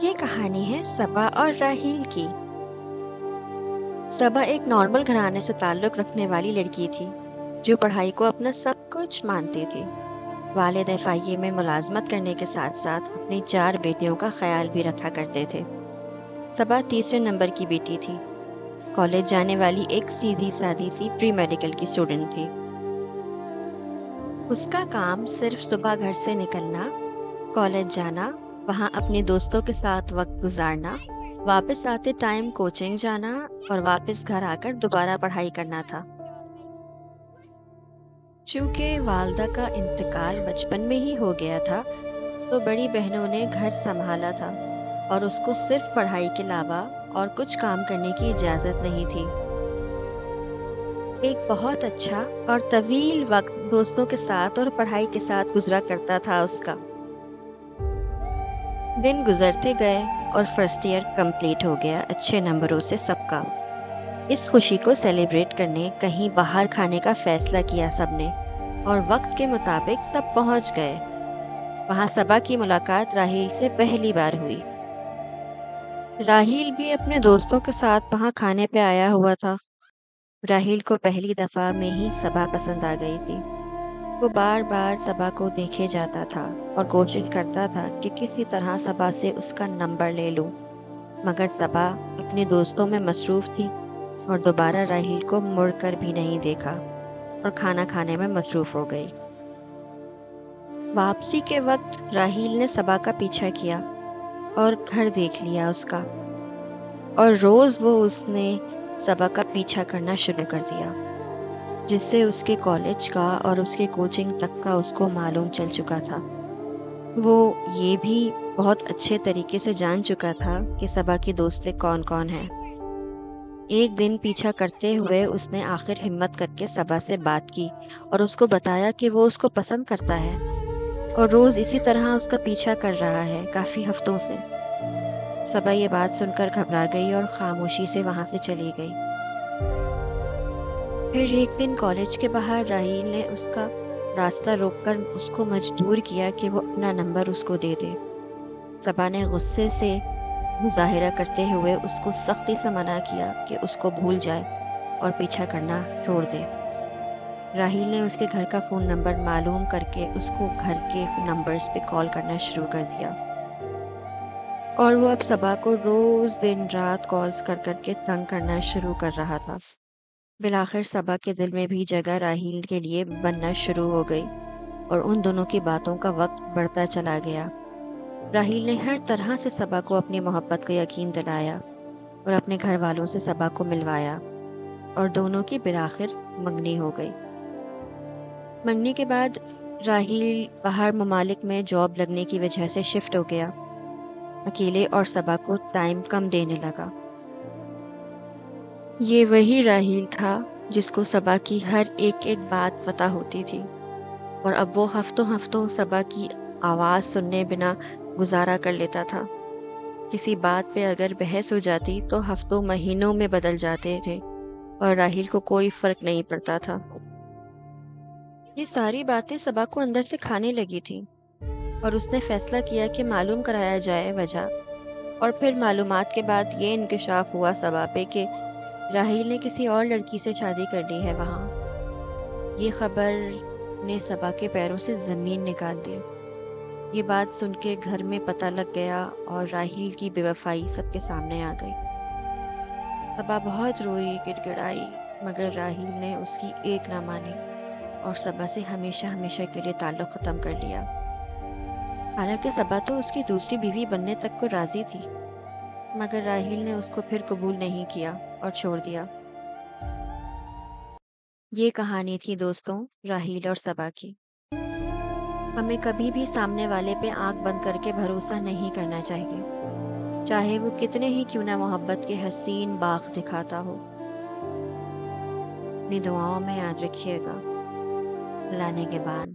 یہ کہانی ہے صبا اور راحیل کی۔ صبا ایک نارمل گھرانے سے تعلق رکھنے والی لڑکی تھی جو پڑھائی کو اپنا سب کچھ مانتی تھی۔ والد FIA میں ملازمت کرنے کے ساتھ ساتھ اپنی 4 بیٹیوں کا خیال بھی رکھا کرتے تھے۔ صبا تیسرے نمبر کی بیٹی تھی۔ کالج جانے والی ایک سیدھی سادی سی پری میڈیکل کی اسٹوڈنٹ تھی۔ اس کا کام صرف صبح گھر سے نکلنا، کالج جانا، وہاں اپنے دوستوں کے ساتھ وقت گزارنا، واپس آتے ٹائم کوچنگ جانا اور واپس گھر آ کر دوبارہ پڑھائی کرنا تھا۔ چونکہ والدہ کا انتقال بچپن میں ہی ہو گیا تھا تو بڑی بہنوں نے گھر سنبھالا تھا اور اس کو صرف پڑھائی کے علاوہ اور کچھ کام کرنے کی اجازت نہیں تھی۔ ایک بہت اچھا اور طویل وقت دوستوں کے ساتھ اور پڑھائی کے ساتھ گزرا کرتا تھا اس کا۔ دن گزرتے گئے اور فرسٹ ایئر کمپلیٹ ہو گیا اچھے نمبروں سے سب کا۔ اس خوشی کو سیلیبریٹ کرنے کہیں باہر کھانے کا فیصلہ کیا سب نے اور وقت کے مطابق سب پہنچ گئے۔ وہاں صبا کی ملاقات راحیل سے پہلی بار ہوئی۔ راحیل بھی اپنے دوستوں کے ساتھ وہاں کھانے پہ آیا ہوا تھا۔ راحیل کو پہلی دفعہ میں ہی صبا پسند آ گئی تھی۔ وہ بار بار صبا کو دیکھے جاتا تھا اور کوشش کرتا تھا کہ کسی طرح صبا سے اس کا نمبر لے لوں، مگر صبا اپنے دوستوں میں مصروف تھی اور دوبارہ راحیل کو مڑ کر بھی نہیں دیکھا اور کھانا کھانے میں مصروف ہو گئی۔ واپسی کے وقت راحیل نے صبا کا پیچھا کیا اور گھر دیکھ لیا اس کا، اور روز وہ اس نے صبا کا پیچھا کرنا شروع کر دیا، جس سے اس کے کالج کا اور اس کے کوچنگ تک کا اس کو معلوم چل چکا تھا۔ وہ یہ بھی بہت اچھے طریقے سے جان چکا تھا کہ صبا کی دوستیں کون کون ہیں۔ ایک دن پیچھا کرتے ہوئے اس نے آخر ہمت کر کے صبا سے بات کی اور اس کو بتایا کہ وہ اس کو پسند کرتا ہے اور روز اسی طرح اس کا پیچھا کر رہا ہے کافی ہفتوں سے۔ صبا یہ بات سن کر گھبرا گئی اور خاموشی سے وہاں سے چلی گئی۔ پھر ایک دن کالج کے باہر راحیل نے اس کا راستہ روک کر اس کو مجبور کیا کہ وہ اپنا نمبر اس کو دے دے۔ صبا نے غصے سے مظاہرہ کرتے ہوئے اس کو سختی سے منع کیا کہ اس کو بھول جائے اور پیچھا کرنا چھوڑ دے۔ راحیل نے اس کے گھر کا فون نمبر معلوم کر کے اس کو گھر کے نمبرز پہ کال کرنا شروع کر دیا، اور وہ اب صبا کو روز دن رات کالز کر کر کے تنگ کرنا شروع کر رہا تھا۔ بالآخر صبا کے دل میں بھی جگہ راحیل کے لیے بننا شروع ہو گئی اور ان دونوں کی باتوں کا وقت بڑھتا چلا گیا۔ راحیل نے ہر طرح سے صبا کو اپنی محبت کا یقین دلایا اور اپنے گھر والوں سے صبا کو ملوایا، اور دونوں کی بالآخر منگنی ہو گئی۔ منگنی کے بعد راحیل باہر ممالک میں جاب لگنے کی وجہ سے شفٹ ہو گیا، اکیلے اور صبا کو ٹائم کم دینے لگا۔ یہ وہی راحیل تھا جس کو صبا کی ہر ایک بات پتہ ہوتی تھی، اور اب وہ ہفتوں صبا کی آواز سننے بنا گزارا کر لیتا تھا۔ کسی بات پہ اگر بحث ہو جاتی تو ہفتوں مہینوں میں بدل جاتے تھے اور راحیل کو کوئی فرق نہیں پڑتا تھا۔ یہ ساری باتیں صبا کو اندر سے کھانے لگی تھی اور اس نے فیصلہ کیا کہ معلوم کرایا جائے وجہ، اور پھر معلومات کے بعد یہ انکشاف ہوا صبا پہ کہ راحیل نے کسی اور لڑکی سے شادی کر لی ہے وہاں۔ یہ خبر نے صبا کے پیروں سے زمین نکال دی۔ یہ بات سن کے گھر میں پتہ لگ گیا اور راحیل کی بے وفائی سب کے سامنے آ گئی۔ صبا بہت روئی، گڑ گڑائی، مگر راحیل نے اس کی ایک نہ مانی اور صبا سے ہمیشہ کے لیے تعلق ختم کر لیا۔ حالانکہ صبا تو اس کی دوسری بیوی بننے تک کو راضی تھی، مگر راحیل نے اس کو پھر قبول نہیں کیا اور چھوڑ دیا۔ یہ کہانی تھی دوستوں راحیل اور صبا کی۔ ہمیں کبھی بھی سامنے والے پہ آنکھ بند کر کے بھروسہ نہیں کرنا چاہیے، چاہے وہ کتنے ہی کیوں نہ محبت کے حسین باغ دکھاتا ہو۔ اپنی دعاؤں میں یاد رکھیے گا۔ اللہ نگہبان۔